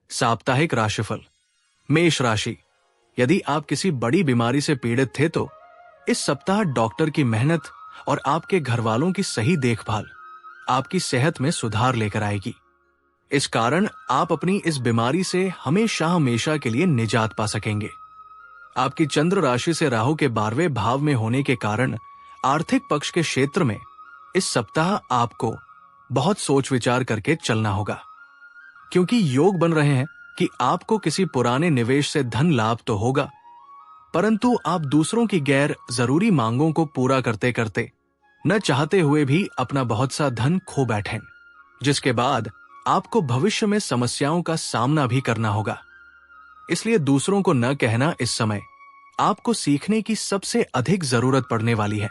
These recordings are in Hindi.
साप्ताहिक राशिफल। मेष राशि। यदि आप किसी बड़ी बीमारी से पीड़ित थे तो इस सप्ताह डॉक्टर की मेहनत और आपके घर वालों की सही देखभाल आपकी सेहत में सुधार लेकर आएगी। इस कारण आप अपनी इस बीमारी से हमेशा हमेशा के लिए निजात पा सकेंगे। आपकी चंद्र राशि से राहु के 12वें भाव में होने के कारण आर्थिक पक्ष के क्षेत्र में इस सप्ताह आपको बहुत सोच विचार करके चलना होगा, क्योंकि योग बन रहे हैं कि आपको किसी पुराने निवेश से धन लाभ तो होगा, परंतु आप दूसरों की गैर जरूरी मांगों को पूरा करते करते न चाहते हुए भी अपना बहुत सा धन खो बैठें, जिसके बाद आपको भविष्य में समस्याओं का सामना भी करना होगा। इसलिए दूसरों को न कहना इस समय आपको सीखने की सबसे अधिक जरूरत पड़ने वाली है।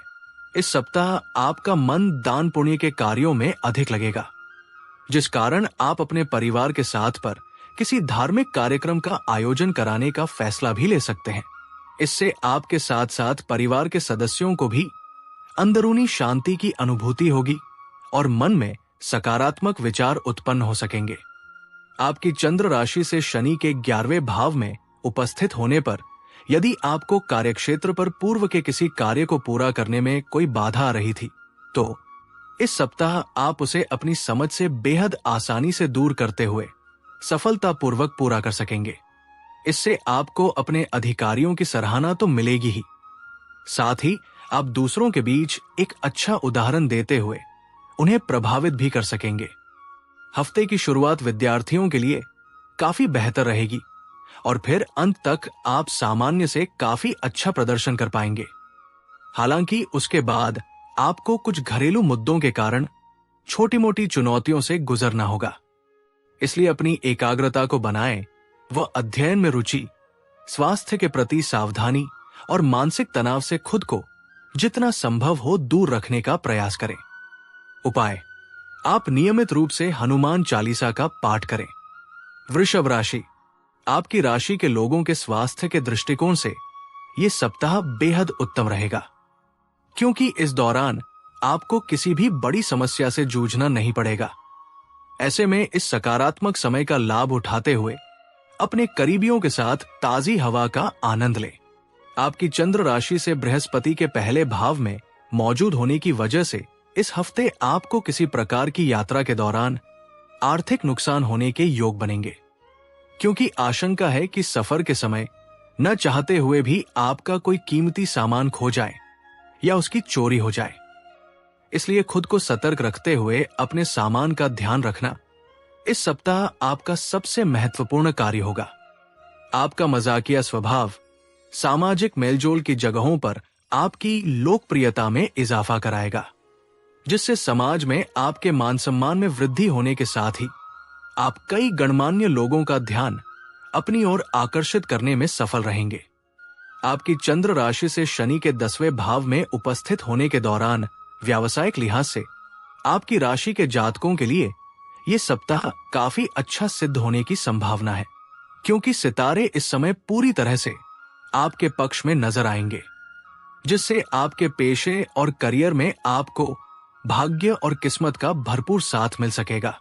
इस सप्ताह आपका मन दान पुण्य के कार्यों में अधिक लगेगा, जिस कारण आप अपने परिवार के साथ पर किसी धार्मिक कार्यक्रम का आयोजन कराने का फैसला भी ले सकते हैं। इससे आपके साथ साथ परिवार के सदस्यों को भी अंदरूनी शांति की अनुभूति होगी और मन में सकारात्मक विचार उत्पन्न हो सकेंगे। आपकी चंद्र राशि से शनि के 11वें भाव में उपस्थित होने पर यदि आपको कार्यक्षेत्र पर पूर्व के किसी कार्य को पूरा करने में कोई बाधा आ रही थी तो इस सप्ताह आप उसे अपनी समझ से बेहद आसानी से दूर करते हुए सफलतापूर्वक पूरा कर सकेंगे। इससे आपको अपने अधिकारियों की सराहना तो मिलेगी ही, साथ ही आप दूसरों के बीच एक अच्छा उदाहरण देते हुए उन्हें प्रभावित भी कर सकेंगे। हफ्ते की शुरुआत विद्यार्थियों के लिए काफी बेहतर रहेगी और फिर अंत तक आप सामान्य से काफी अच्छा प्रदर्शन कर पाएंगे। हालांकि उसके बाद आपको कुछ घरेलू मुद्दों के कारण छोटी मोटी चुनौतियों से गुजरना होगा। इसलिए अपनी एकाग्रता को बनाएं व अध्ययन में रुचि, स्वास्थ्य के प्रति सावधानी और मानसिक तनाव से खुद को जितना संभव हो दूर रखने का प्रयास करें। उपाय: आप नियमित रूप से हनुमान चालीसा का पाठ करें। वृषभ राशि। आपकी राशि के लोगों के स्वास्थ्य के दृष्टिकोण से यह सप्ताह बेहद उत्तम रहेगा, क्योंकि इस दौरान आपको किसी भी बड़ी समस्या से जूझना नहीं पड़ेगा। ऐसे में इस सकारात्मक समय का लाभ उठाते हुए अपने करीबियों के साथ ताजी हवा का आनंद लें। आपकी चंद्र राशि से बृहस्पति के पहले भाव में मौजूद होने की वजह से इस हफ्ते आपको किसी प्रकार की यात्रा के दौरान आर्थिक नुकसान होने के योग बनेंगे, क्योंकि आशंका है कि सफर के समय न चाहते हुए भी आपका कोई कीमती सामान खो जाए या उसकी चोरी हो जाए। इसलिए खुद को सतर्क रखते हुए अपने सामान का ध्यान रखना इस सप्ताह आपका सबसे महत्वपूर्ण कार्य होगा। आपका मजाकिया स्वभाव सामाजिक मेलजोल की जगहों पर आपकी लोकप्रियता में इजाफा कराएगा, जिससे समाज में आपके मान सम्मान में वृद्धि होने के साथ ही आप कई गणमान्य लोगों का ध्यान अपनी ओर आकर्षित करने में सफल रहेंगे। आपकी चंद्र राशि से शनि के 10वें भाव में उपस्थित होने के दौरान व्यावसायिक लिहाज से आपकी राशि के जातकों के लिए यह सप्ताह काफी अच्छा सिद्ध होने की संभावना है, क्योंकि सितारे इस समय पूरी तरह से आपके पक्ष में नजर आएंगे, जिससे आपके पेशे और करियर में आपको भाग्य और किस्मत का भरपूर साथ मिल सकेगा।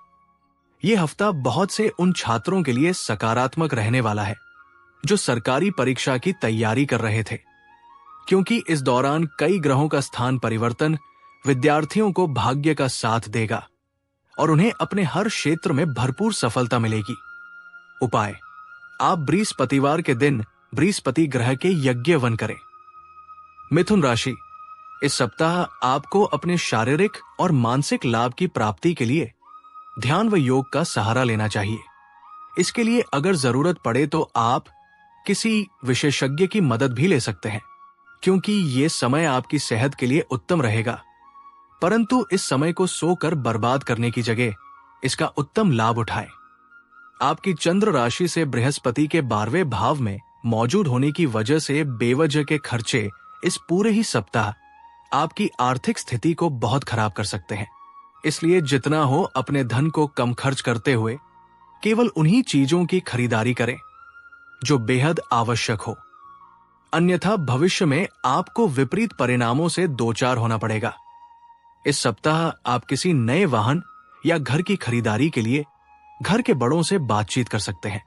यह हफ्ता बहुत से उन छात्रों के लिए सकारात्मक रहने वाला है जो सरकारी परीक्षा की तैयारी कर रहे थे, क्योंकि इस दौरान कई ग्रहों का स्थान परिवर्तन विद्यार्थियों को भाग्य का साथ देगा और उन्हें अपने हर क्षेत्र में भरपूर सफलता मिलेगी। उपाय: आप बृहस्पतिवार के दिन बृहस्पति ग्रह के यज्ञ वन करें। मिथुन राशि। इस सप्ताह आपको अपने शारीरिक और मानसिक लाभ की प्राप्ति के लिए ध्यान व योग का सहारा लेना चाहिए। इसके लिए अगर जरूरत पड़े तो आप किसी विशेषज्ञ की मदद भी ले सकते हैं, क्योंकि ये समय आपकी सेहत के लिए उत्तम रहेगा। परंतु इस समय को सोकर बर्बाद करने की जगह इसका उत्तम लाभ उठाएं। आपकी चंद्र राशि से बृहस्पति के 12वें भाव में मौजूद होने की वजह से बेवजह के खर्चे इस पूरे ही सप्ताह आपकी आर्थिक स्थिति को बहुत खराब कर सकते हैं। इसलिए जितना हो अपने धन को कम खर्च करते हुए केवल उन्हीं चीजों की खरीदारी करें जो बेहद आवश्यक हो, अन्यथा भविष्य में आपको विपरीत परिणामों से दो चार होना पड़ेगा। इस सप्ताह आप किसी नए वाहन या घर की खरीदारी के लिए घर के बड़ों से बातचीत कर सकते हैं,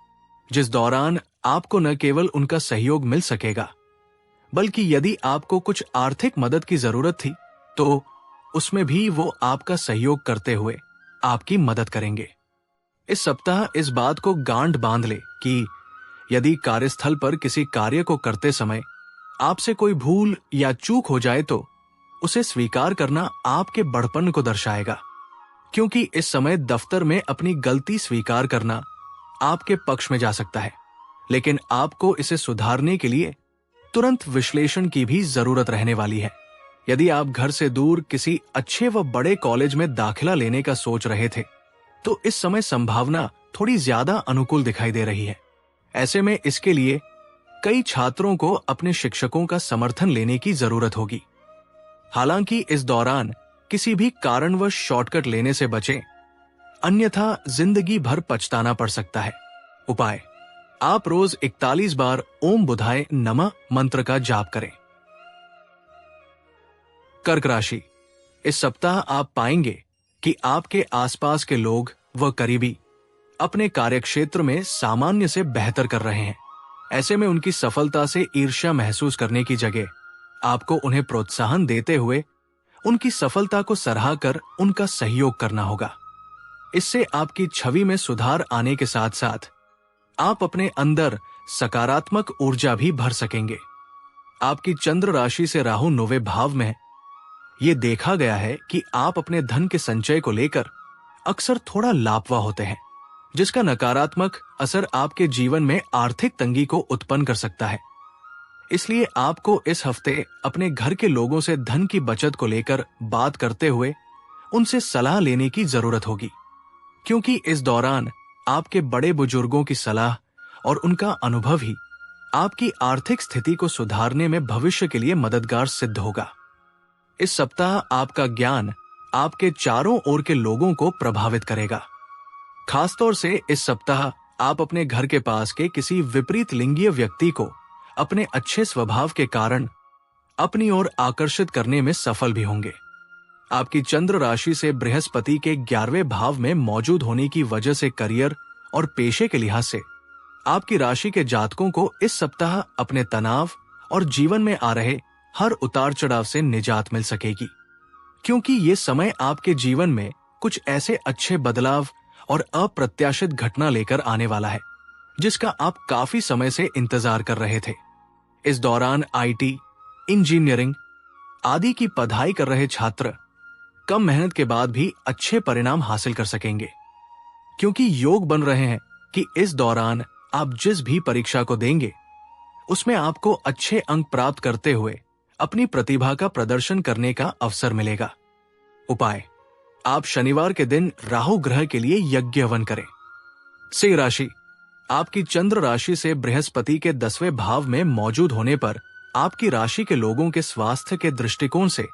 जिस दौरान आपको न केवल उनका सहयोग मिल सकेगा, बल्कि यदि आपको कुछ आर्थिक मदद की जरूरत थी तो उसमें भी वो आपका सहयोग करते हुए आपकी मदद करेंगे। इस सप्ताह इस बात को गांठ बांध ले कि यदि कार्यस्थल पर किसी कार्य को करते समय आपसे कोई भूल या चूक हो जाए तो उसे स्वीकार करना आपके बड़पन को दर्शाएगा, क्योंकि इस समय दफ्तर में अपनी गलती स्वीकार करना आपके पक्ष में जा सकता है, लेकिन आपको इसे सुधारने के लिए तुरंत विश्लेषण की भी जरूरत रहने वाली है। यदि आप घर से दूर किसी अच्छे व बड़े कॉलेज में दाखिला लेने का सोच रहे थे तो इस समय संभावना थोड़ी ज्यादा अनुकूल दिखाई दे रही है। ऐसे में इसके लिए कई छात्रों को अपने शिक्षकों का समर्थन लेने की जरूरत होगी। हालांकि इस दौरान किसी भी कारणवश शॉर्टकट लेने से बचें, अन्यथा जिंदगी भर पछताना पड़ सकता है। उपाय: आप रोज 41 बार ओम बुधाय नमः मंत्र का जाप करें। कर्क राशि, इस सप्ताह आप पाएंगे कि आपके आसपास के लोग व करीबी अपने कार्यक्षेत्र में सामान्य से बेहतर कर रहे हैं। ऐसे में उनकी सफलता से ईर्ष्या महसूस करने की जगह आपको उन्हें प्रोत्साहन देते हुए उनकी सफलता को सराहकर उनका सहयोग करना होगा। इससे आपकी छवि में सुधार आने के साथ साथ आप अपने अंदर सकारात्मक ऊर्जा भी भर सकेंगे। आपकी चंद्र राशि से राहु 9वें भाव में है। ये देखा गया है कि आप अपने धन के संचय को लेकर अक्सर थोड़ा लापरवाह होते हैं, जिसका नकारात्मक असर आपके जीवन में आर्थिक तंगी को उत्पन्न कर सकता है। इसलिए आपको इस हफ्ते अपने घर के लोगों से धन की बचत को लेकर बात करते हुए उनसे सलाह लेने की जरूरत होगी, क्योंकि इस दौरान आपके बड़े बुजुर्गों की सलाह और उनका अनुभव ही आपकी आर्थिक स्थिति को सुधारने में भविष्य के लिए मददगार सिद्ध होगा। इस सप्ताह आपका ज्ञान आपके चारों ओर के लोगों को प्रभावित करेगा। खासतौर से इस सप्ताह आप अपने घर के पास के किसी विपरीत लिंगीय व्यक्ति को अपने अच्छे स्वभाव के कारण अपनी ओर आकर्षित करने में सफल भी होंगे। आपकी चंद्र राशि से बृहस्पति के 11वें भाव में मौजूद होने की वजह से करियर और पेशे के लिहाज से आपकी राशि के जातकों को इस सप्ताह अपने तनाव और जीवन में आ रहे हर उतार चढ़ाव से निजात मिल सकेगी, क्योंकि ये समय आपके जीवन में कुछ ऐसे अच्छे बदलाव और अप्रत्याशित घटना लेकर आने वाला है जिसका आप काफी समय से इंतजार कर रहे थे। इस दौरान आईटी, इंजीनियरिंग आदि की पढ़ाई कर रहे छात्र कम मेहनत के बाद भी अच्छे परिणाम हासिल कर सकेंगे, क्योंकि योग बन रहे हैं कि इस दौरान आप जिस भी परीक्षा को देंगे उसमें आपको अच्छे अंक प्राप्त करते हुए अपनी प्रतिभा का प्रदर्शन करने का अवसर मिलेगा। उपाय: आप शनिवार के दिन राहु ग्रह के लिए यज्ञ हवन करें। सिंह राशि, आपकी चंद्र राशि से बृहस्पति के 10वें भाव में मौजूद होने पर आपकी राशि के लोगों के स्वास्थ्य के दृष्टिकोण से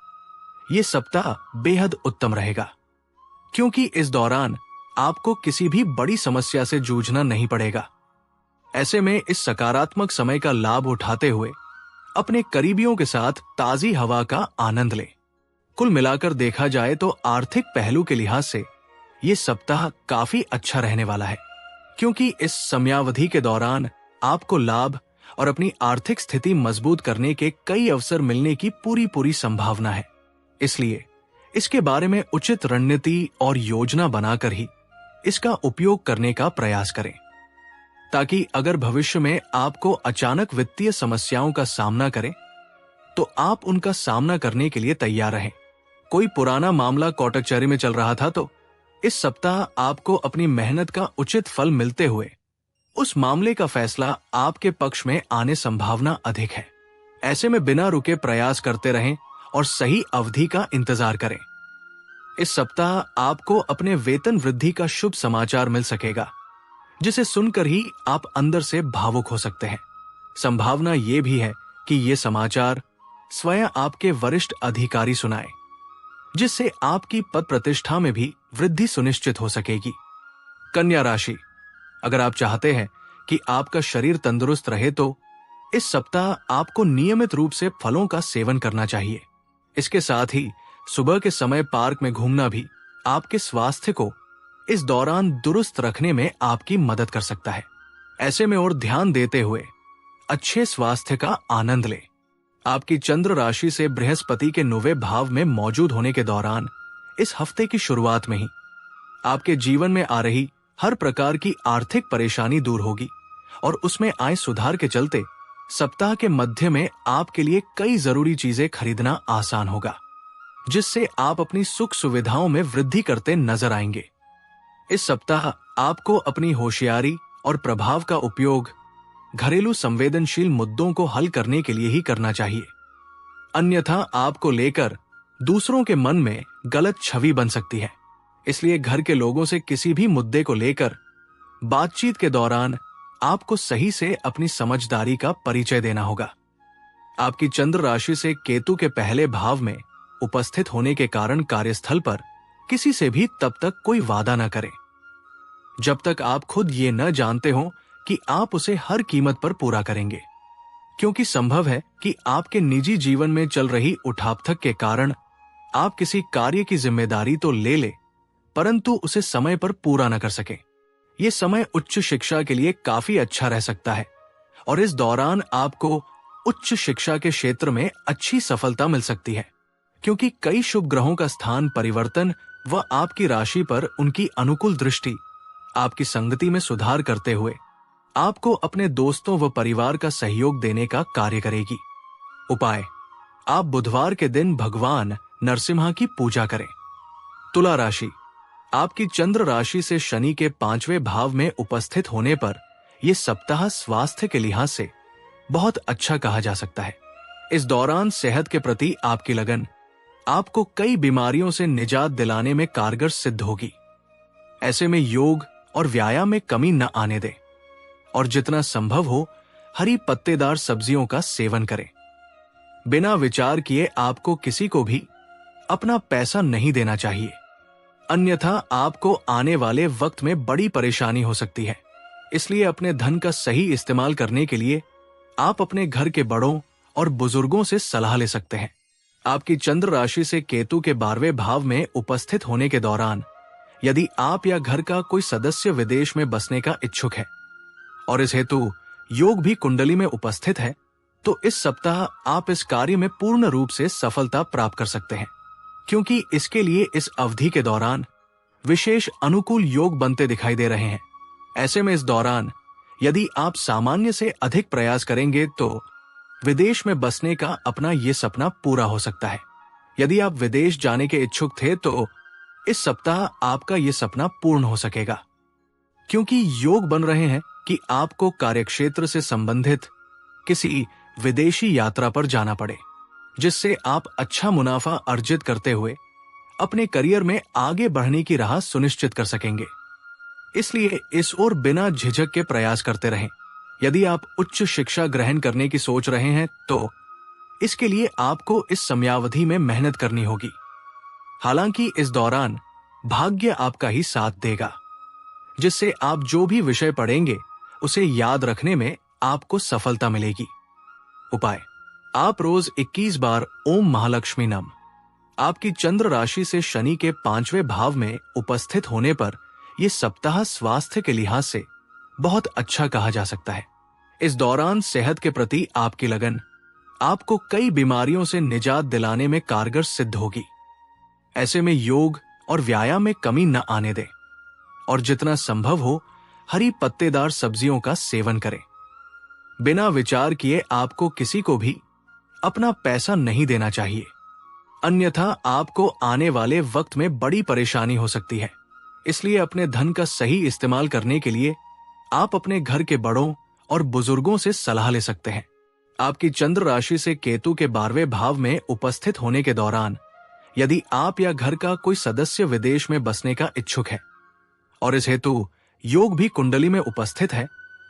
ये सप्ताह बेहद उत्तम रहेगा, क्योंकि इस दौरान आपको किसी भी बड़ी समस्या से जूझना नहीं पड़ेगा। ऐसे में इस सकारात्मक समय का लाभ उठाते हुए अपने करीबियों के साथ ताजी हवा का आनंद लें। कुल मिलाकर देखा जाए तो आर्थिक पहलू के लिहाज से ये सप्ताह काफी अच्छा रहने वाला है, क्योंकि इस समयावधि के दौरान आपको लाभ और अपनी आर्थिक स्थिति मजबूत करने के कई अवसर मिलने की पूरी संभावना है। इसलिए इसके बारे में उचित रणनीति और योजना बनाकर ही इसका उपयोग करने का प्रयास करें, ताकि अगर भविष्य में आपको अचानक वित्तीय समस्याओं का सामना करें तो आप उनका सामना करने के लिए तैयार रहें। कोई पुराना मामला कोर्ट कचहरी में चल रहा था तो इस सप्ताह आपको अपनी मेहनत का उचित फल मिलते हुए उस मामले का फैसला आपके पक्ष में आने संभावना अधिक है। ऐसे में बिना रुके प्रयास करते रहें और सही अवधि का इंतजार करें। इस सप्ताह आपको अपने वेतन वृद्धि का शुभ समाचार मिल सकेगा, जिसे सुनकर ही आप अंदर से भावुक हो सकते हैं। संभावना ये भी है कि ये समाचार स्वयं आपके वरिष्ठ अधिकारी सुनाए, जिससे आपकी पद प्रतिष्ठा में भी वृद्धि सुनिश्चित हो सकेगी। कन्या राशि, अगर आप चाहते हैं कि आपका शरीर तंदुरुस्त रहे तो इस सप्ताह आपको नियमित रूप से फलों का सेवन करना चाहिए। इसके साथ ही सुबह के समय पार्क में घूमना भी आपके स्वास्थ्य को इस दौरान दुरुस्त रखने में आपकी मदद कर सकता है। ऐसे में और ध्यान देते हुए अच्छे स्वास्थ्य का आनंद ले। आपकी चंद्र राशि से बृहस्पति के 9वें भाव में मौजूद होने के दौरान इस हफ्ते की शुरुआत में ही आपके जीवन में आ रही हर प्रकार की आर्थिक परेशानी दूर होगी और उसमें आए सुधार के चलते सप्ताह के मध्य में आपके लिए कई जरूरी चीजें खरीदना आसान होगा, जिससे आप अपनी सुख सुविधाओं में वृद्धि करते नजर आएंगे। इस सप्ताह आपको अपनी होशियारी और प्रभाव का उपयोग घरेलू संवेदनशील मुद्दों को हल करने के लिए ही करना चाहिए, अन्यथा आपको लेकर दूसरों के मन में गलत छवि बन सकती है। इसलिए घर के लोगों से किसी भी मुद्दे को लेकर बातचीत के दौरान आपको सही से अपनी समझदारी का परिचय देना होगा। आपकी चंद्र राशि से केतु के पहले भाव में उपस्थित होने के कारण कार्यस्थल पर किसी से भी तब तक कोई वादा न करें जब तक आप खुद ये न जानते हो कि आप उसे हर कीमत पर पूरा करेंगे, क्योंकि संभव है कि आपके निजी जीवन में चल रही उठापथक के कारण आप किसी कार्य की जिम्मेदारी तो ले ले परंतु उसे समय पर पूरा न कर सके। ये समय उच्च शिक्षा के लिए काफी अच्छा रह सकता है और इस दौरान आपको उच्च शिक्षा के क्षेत्र में अच्छी सफलता मिल सकती है, क्योंकि कई शुभ ग्रहों का स्थान परिवर्तन व आपकी राशि पर उनकी अनुकूल दृष्टि आपकी संगति में सुधार करते हुए आपको अपने दोस्तों व परिवार का सहयोग देने का कार्य करेगी। उपाय: आप बुधवार के दिन भगवान नरसिम्हा की पूजा करें। तुला राशि: आपकी चंद्र राशि से शनि के 5वें भाव में उपस्थित होने पर यह सप्ताह स्वास्थ्य के लिहाज से बहुत अच्छा कहा जा सकता है। इस दौरान सेहत के प्रति आपकी लगन आपको कई बीमारियों से निजात दिलाने में कारगर सिद्ध होगी। ऐसे में योग और व्यायाम में कमी न आने दें और जितना संभव हो हरी पत्तेदार सब्जियों का सेवन करें। बिना विचार किए आपको किसी को भी अपना पैसा नहीं देना चाहिए, अन्यथा आपको आने वाले वक्त में बड़ी परेशानी हो सकती है। इसलिए अपने धन का सही इस्तेमाल करने के लिए आप अपने घर के बड़ों और बुजुर्गों से सलाह ले सकते हैं। आपकी चंद्र राशि से केतु के 12वें भाव में उपस्थित होने के दौरान यदि आप या घर का कोई सदस्य विदेश में बसने का इच्छुक है और इस हेतु योग भी कुंडली में उपस्थित है, तो इस सप्ताह आप इस कार्य में पूर्ण रूप से सफलता प्राप्त कर सकते हैं, क्योंकि इसके लिए इस अवधि के दौरान विशेष अनुकूल योग बनते दिखाई दे रहे हैं। ऐसे में इस दौरान यदि आप सामान्य से अधिक प्रयास करेंगे तो विदेश में बसने का अपना ये सपना पूरा हो सकता है। यदि आप विदेश जाने के इच्छुक थे तो इस सप्ताह आपका ये सपना पूर्ण हो सकेगा, क्योंकि योग बन रहे हैं कि आपको कार्यक्षेत्र से संबंधित किसी विदेशी यात्रा पर जाना पड़े, जिससे आप अच्छा मुनाफा अर्जित करते हुए अपने करियर में आगे बढ़ने की राह सुनिश्चित कर सकेंगे। इसलिए इस ओर बिना झिझक के प्रयास करते रहें। यदि आप उच्च शिक्षा ग्रहण करने की सोच रहे हैं तो इसके लिए आपको इस समयावधि में मेहनत करनी होगी। हालांकि इस दौरान भाग्य आपका ही साथ देगा, जिससे आप जो भी विषय पढ़ेंगे उसे याद रखने में आपको सफलता मिलेगी। उपाय: आप रोज 21 बार ओम महालक्ष्मी नम। आपकी चंद्र राशि से शनि के 5वें भाव में उपस्थित होने पर यह सप्ताह स्वास्थ्य के लिहाज से बहुत अच्छा कहा जा सकता है। इस दौरान सेहत के प्रति आपकी लगन आपको कई बीमारियों से निजात दिलाने में कारगर सिद्ध होगी। ऐसे में योग और व्यायाम में कमी न आने दें और जितना संभव हो हरी पत्तेदार सब्जियों का सेवन करें। बिना विचार किए आपको किसी को भी अपना पैसा नहीं देना चाहिए, अन्यथा आपको आने वाले वक्त में बड़ी परेशानी हो सकती है। इसलिए अपने धन का सही इस्तेमाल करने के लिए आप अपने घर के बड़ों और बुजुर्गों से सलाह ले सकते हैं। आपकी चंद्र राशि से केतु के 12वें भाव में उपस्थित होने के दौरान यदि आप या घर का कोई सदस्य विदेश में बसने का इच्छुक है और इस हेतु योग भी कुंडली में उपस्थित है,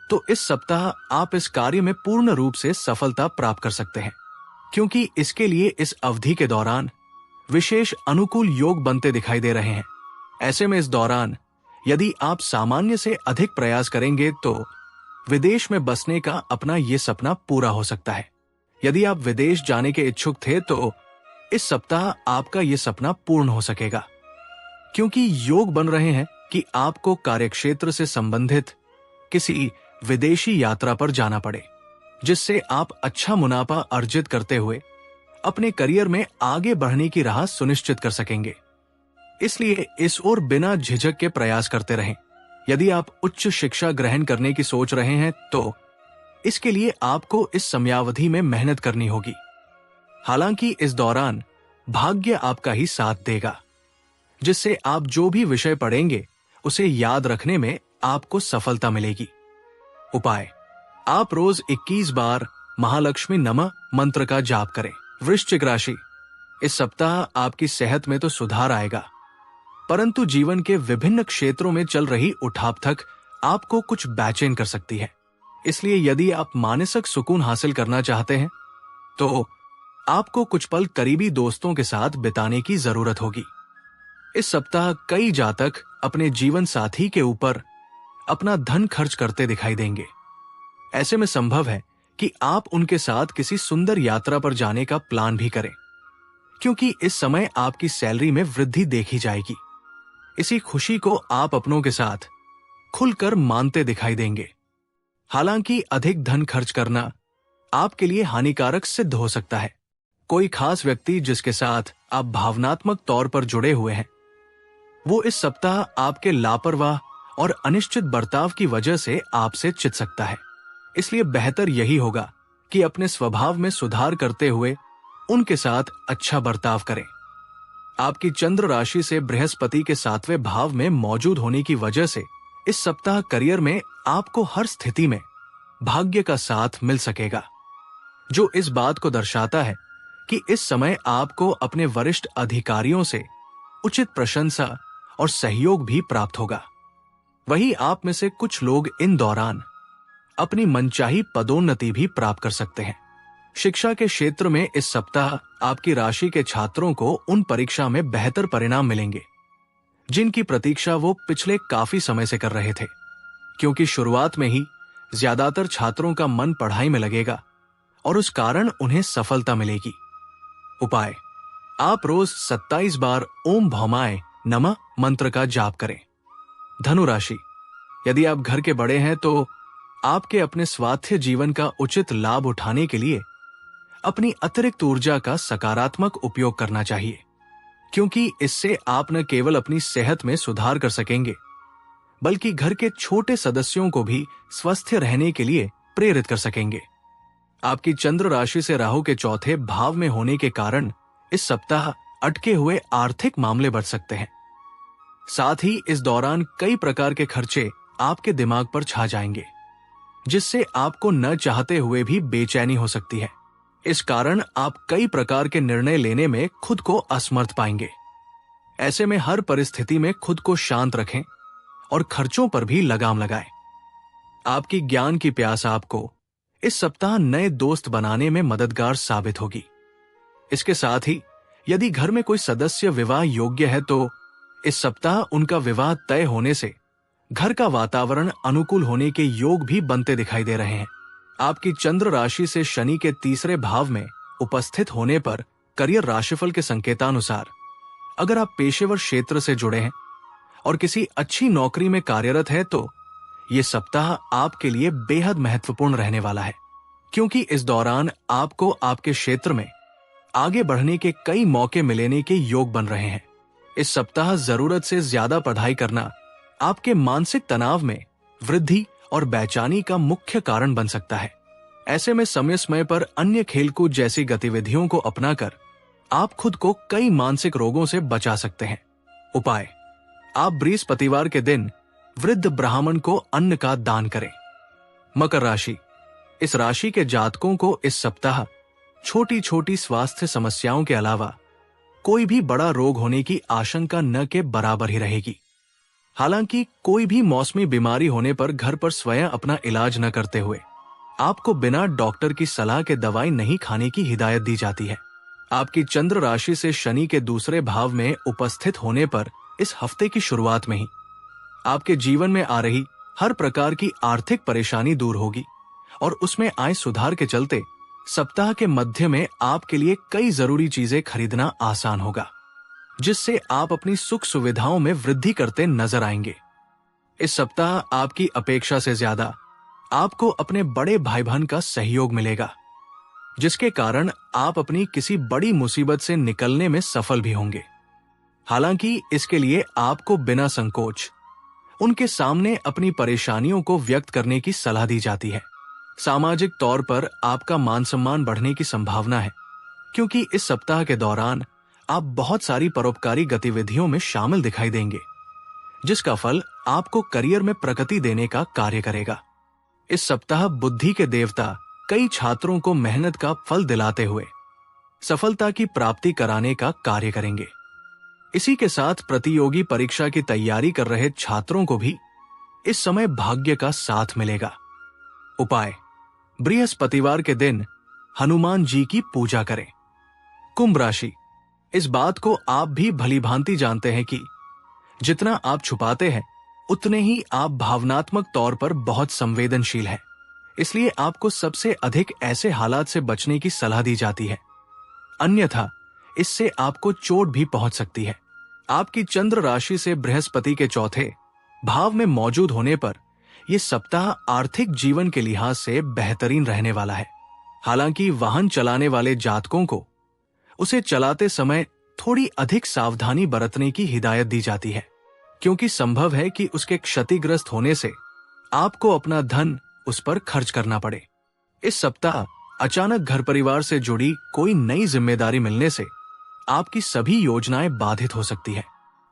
तो इस सप्ताह आप इस कार्य में पूर्ण रूप से सफलता प्राप्त कर सकते हैं, क्योंकि इसके लिए इस अवधि के दौरान विशेष अनुकूल योग बनते दिखाई दे रहे हैं। ऐसे में इस दौरान यदि आप सामान्य से अधिक प्रयास करेंगे तो विदेश में बसने का अपना ये सपना पूरा हो सकता है। यदि आप विदेश जाने के इच्छुक थे तो इस सप्ताह आपका ये सपना पूर्ण हो सकेगा, क्योंकि योग बन रहे हैं कि आपको कार्यक्षेत्र से संबंधित किसी विदेशी यात्रा पर जाना पड़े, जिससे आप अच्छा मुनाफा अर्जित करते हुए अपने करियर में आगे बढ़ने की राह सुनिश्चित कर सकेंगे। इसलिए इस ओर बिना झिझक के प्रयास करते रहें। यदि आप उच्च शिक्षा ग्रहण करने की सोच रहे हैं तो इसके लिए आपको इस समयावधि में मेहनत करनी होगी। हालांकि इस दौरान भाग्य आपका ही साथ देगा, जिससे आप जो भी विषय पढ़ेंगे उसे याद रखने में आपको सफलता मिलेगी। उपाय: आप रोज 21 बार महालक्ष्मी नमः मंत्र का जाप करें। वृश्चिक राशि, इस सप्ताह आपकी सेहत में तो सुधार आएगा, परंतु जीवन के विभिन्न क्षेत्रों में चल रही उठापटक आपको कुछ बेचैन कर सकती है। इसलिए यदि आप मानसिक सुकून हासिल करना चाहते हैं तो आपको कुछ पल करीबी दोस्तों के साथ बिताने की जरूरत होगी। इस सप्ताह कई जातक अपने जीवन साथी के ऊपर अपना धन खर्च करते दिखाई देंगे। ऐसे में संभव है कि आप उनके साथ किसी सुंदर यात्रा पर जाने का प्लान भी करें, क्योंकि इस समय आपकी सैलरी में वृद्धि देखी जाएगी। इसी खुशी को आप अपनों के साथ खुलकर मानते दिखाई देंगे। हालांकि अधिक धन खर्च करना आपके लिए हानिकारक सिद्ध हो सकता है। कोई खास व्यक्ति जिसके साथ आप भावनात्मक तौर पर जुड़े हुए हैं, वो इस सप्ताह आपके लापरवाह और अनिश्चित बर्ताव की वजह से आपसे चिढ़ सकता है। इसलिए बेहतर यही होगा कि अपने स्वभाव में सुधार करते हुए उनके साथ अच्छा बर्ताव करें। आपकी चंद्र राशि से बृहस्पति के 7वें भाव में मौजूद होने की वजह से इस सप्ताह करियर में आपको हर स्थिति में भाग्य का साथ मिल सकेगा, जो इस बात को दर्शाता है कि इस समय आपको अपने वरिष्ठ अधिकारियों से उचित प्रशंसा और सहयोग भी प्राप्त होगा। वहीं आप में से कुछ लोग इन दौरान अपनी मनचाही पदोन्नति भी प्राप्त कर सकते हैं। शिक्षा के क्षेत्र में इस सप्ताह आपकी राशि के छात्रों को उन परीक्षा में बेहतर परिणाम मिलेंगे जिनकी प्रतीक्षा वो पिछले काफी समय से कर रहे थे, क्योंकि शुरुआत में ही ज्यादातर छात्रों का मन पढ़ाई में लगेगा और उस कारण उन्हें सफलता मिलेगी। उपाय: आप रोज 27 बार ओम भौमाय नमः मंत्र का जाप करें। धनु राशि, यदि आप घर के बड़े हैं तो आपके अपने स्वास्थ्य जीवन का उचित लाभ उठाने के लिए अपनी अतिरिक्त ऊर्जा का सकारात्मक उपयोग करना चाहिए, क्योंकि इससे आप न केवल अपनी सेहत में सुधार कर सकेंगे, बल्कि घर के छोटे सदस्यों को भी स्वस्थ रहने के लिए प्रेरित कर सकेंगे। आपकी चंद्र राशि से राहु के 4थे भाव में होने के कारण इस सप्ताह अटके हुए आर्थिक मामले बढ़ सकते हैं। साथ ही इस दौरान कई प्रकार के खर्चे आपके दिमाग पर छा जाएंगे, जिससे आपको न चाहते हुए भी बेचैनी हो सकती है। इस कारण आप कई प्रकार के निर्णय लेने में खुद को असमर्थ पाएंगे। ऐसे में हर परिस्थिति में खुद को शांत रखें और खर्चों पर भी लगाम लगाएं। आपकी ज्ञान की प्यास आपको इस सप्ताह नए दोस्त बनाने में मददगार साबित होगी। इसके साथ ही यदि घर में कोई सदस्य विवाह योग्य है तो इस सप्ताह उनका विवाह तय होने से घर का वातावरण अनुकूल होने के योग भी बनते दिखाई दे रहे हैं। आपकी चंद्र राशि से शनि के 3रे भाव में उपस्थित होने पर करियर राशिफल के संकेतानुसार अगर आप पेशेवर क्षेत्र से जुड़े हैं और किसी अच्छी नौकरी में कार्यरत है तो ये सप्ताह आपके लिए बेहद महत्वपूर्ण रहने वाला है, क्योंकि इस दौरान आपको आपके क्षेत्र में आगे बढ़ने के कई मौके मिलने के योग बन रहे हैं। इस सप्ताह जरूरत से ज्यादा पढ़ाई करना आपके मानसिक तनाव में वृद्धि और बेचैनी का मुख्य कारण बन सकता है। ऐसे में समय समय पर अन्य खेलकूद जैसी गतिविधियों को अपनाकर आप खुद को कई मानसिक रोगों से बचा सकते हैं। उपाय: आप बृहस्पतिवार के दिन वृद्ध ब्राह्मण को अन्न का दान करें। मकर राशि, इस राशि के जातकों को इस सप्ताह छोटी छोटी स्वास्थ्य समस्याओं के अलावा कोई भी बड़ा रोग होने की आशंका न के बराबर ही रहेगी। हालांकि कोई भी मौसमी बीमारी होने पर घर पर स्वयं अपना इलाज न करते हुए आपको बिना डॉक्टर की सलाह के दवाई नहीं खाने की हिदायत दी जाती है। आपकी चंद्र राशि से शनि के 2रे भाव में उपस्थित होने पर इस हफ्ते की शुरुआत में ही आपके जीवन में आ रही हर प्रकार की आर्थिक परेशानी दूर होगी और उसमें आए सुधार के चलते सप्ताह के मध्य में आपके लिए कई जरूरी चीजें खरीदना आसान होगा। जिससे आप अपनी सुख सुविधाओं में वृद्धि करते नजर आएंगे। इस सप्ताह आपकी अपेक्षा से ज्यादा आपको अपने बड़े भाई बहन का सहयोग मिलेगा, जिसके कारण आप अपनी किसी बड़ी मुसीबत से निकलने में सफल भी होंगे। हालांकि इसके लिए आपको बिना संकोच उनके सामने अपनी परेशानियों को व्यक्त करने की सलाह दी जाती है। सामाजिक तौर पर आपका मान सम्मान बढ़ने की संभावना है, क्योंकि इस सप्ताह के दौरान आप बहुत सारी परोपकारी गतिविधियों में शामिल दिखाई देंगे, जिसका फल आपको करियर में प्रगति देने का कार्य करेगा। इस सप्ताह बुद्धि के देवता कई छात्रों को मेहनत का फल दिलाते हुए सफलता की प्राप्ति कराने का कार्य करेंगे। इसी के साथ प्रतियोगी परीक्षा की तैयारी कर रहे छात्रों को भी इस समय भाग्य का साथ मिलेगा। उपाय: बृहस्पतिवार के दिन हनुमान जी की पूजा करें। कुंभ राशि, इस बात को आप भी भलीभांति जानते हैं कि जितना आप छुपाते हैं उतने ही आप भावनात्मक तौर पर बहुत संवेदनशील हैं। इसलिए आपको सबसे अधिक ऐसे हालात से बचने की सलाह दी जाती है, अन्यथा इससे आपको चोट भी पहुंच सकती है। आपकी चंद्र राशि से बृहस्पति के चौथे भाव में मौजूद होने पर यह सप्ताह आर्थिक जीवन के लिहाज से बेहतरीन रहने वाला है। हालांकि वाहन चलाने वाले जातकों को उसे चलाते समय थोड़ी अधिक सावधानी बरतने की हिदायत दी जाती है, क्योंकि संभव है कि उसके क्षतिग्रस्त होने से आपको अपना धन उस पर खर्च करना पड़े। इस सप्ताह अचानक घर परिवार से जुड़ी कोई नई जिम्मेदारी मिलने से आपकी सभी योजनाएं बाधित हो सकती है।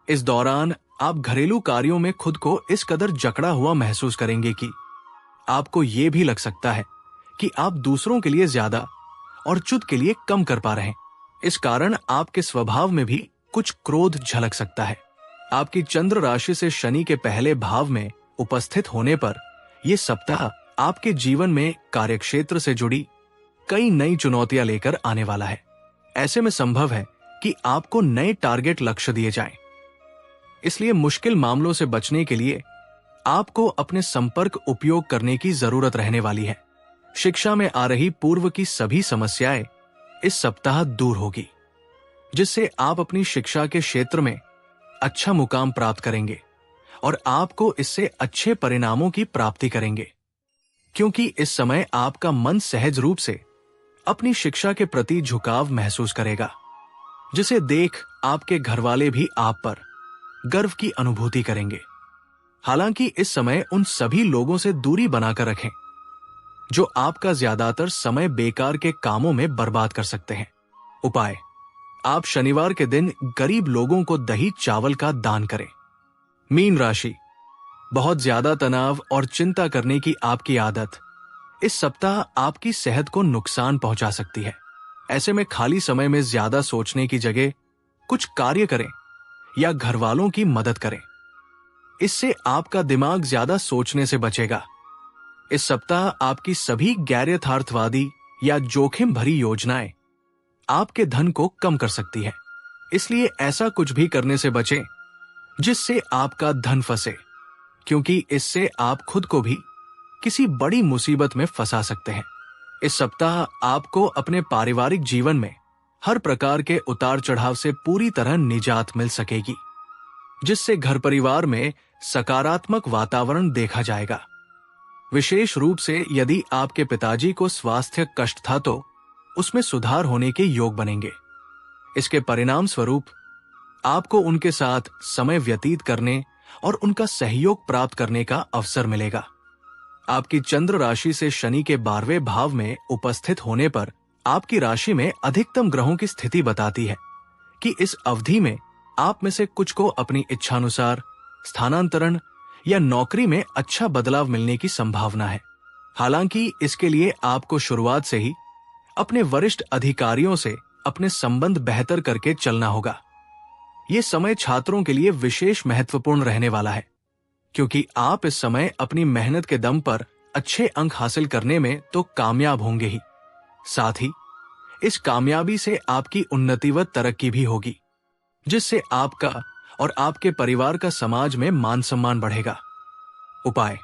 इस दौरान आप घरेलू कार्यों में खुद को इस कदर जकड़ा हुआ महसूस करेंगे कि आपको ये भी लग सकता है कि आप दूसरों के लिए ज्यादा और खुद के लिए कम कर पा रहे हैं। इस कारण आपके स्वभाव में भी कुछ क्रोध झलक सकता है। आपकी चंद्र राशि से शनि के पहले भाव में उपस्थित होने पर यह सप्ताह आपके जीवन में कार्यक्षेत्र से जुड़ी कई नई चुनौतियां लेकर आने वाला है। ऐसे में संभव है कि आपको नए टारगेट लक्ष्य दिए जाएं। इसलिए मुश्किल मामलों से बचने के लिए आपको अपने संपर्क उपयोग करने की जरूरत रहने वाली है। शिक्षा में आ रही पूर्व की सभी समस्याएं इस सप्ताह दूर होगी, जिससे आप अपनी शिक्षा के क्षेत्र में अच्छा मुकाम प्राप्त करेंगे और आपको इससे अच्छे परिणामों की प्राप्ति करेंगे, क्योंकि इस समय आपका मन सहज रूप से अपनी शिक्षा के प्रति झुकाव महसूस करेगा, जिसे देख आपके घरवाले भी आप पर गर्व की अनुभूति करेंगे। हालांकि इस समय उन सभी लोगों से दूरी बनाकर रखें जो आपका ज्यादातर समय बेकार के कामों में बर्बाद कर सकते हैं। उपाय: आप शनिवार के दिन गरीब लोगों को दही चावल का दान करें। मीन राशि, बहुत ज्यादा तनाव और चिंता करने की आपकी आदत इस सप्ताह आपकी सेहत को नुकसान पहुंचा सकती है। ऐसे में खाली समय में ज्यादा सोचने की जगह कुछ कार्य करें या घर वालों की मदद करें। इससे आपका दिमाग ज्यादा सोचने से बचेगा। इस सप्ताह आपकी सभी गैर यथार्थवादी या जोखिम भरी योजनाएं आपके धन को कम कर सकती है। इसलिए ऐसा कुछ भी करने से बचें जिससे आपका धन फंसे, क्योंकि इससे आप खुद को भी किसी बड़ी मुसीबत में फंसा सकते हैं। इस सप्ताह आपको अपने पारिवारिक जीवन में हर प्रकार के उतार चढ़ाव से पूरी तरह निजात मिल सकेगी, जिससे घर परिवार में सकारात्मक वातावरण देखा जाएगा। विशेष रूप से यदि आपके पिताजी को स्वास्थ्य कष्ट था तो उसमें सुधार होने के योग बनेंगे। इसके परिणाम स्वरूप आपको उनके साथ समय व्यतीत करने और उनका सहयोग प्राप्त करने का अवसर मिलेगा। आपकी चंद्र राशि से शनि के 12वें भाव में उपस्थित होने पर आपकी राशि में अधिकतम ग्रहों की स्थिति बताती है कि इस अवधि में आप में से कुछ को अपनी इच्छानुसार स्थानांतरण या नौकरी में अच्छा बदलाव मिलने की संभावना है। हालांकि इसके लिए आपको शुरुआत से ही अपने वरिष्ठ अधिकारियों से अपने संबंध बेहतर करके चलना होगा। यह समय छात्रों के लिए विशेष महत्वपूर्ण रहने वाला है, क्योंकि आप इस समय अपनी मेहनत के दम पर अच्छे अंक हासिल करने में तो कामयाब होंगे ही, साथ ही इस कामयाबी से आपकी उन्नति व तरक्की भी होगी, जिससे आपका और आपके परिवार का समाज में मान सम्मान बढ़ेगा। उपाय: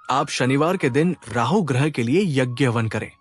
आप शनिवार के दिन राहु ग्रह के लिए यज्ञ हवन करें।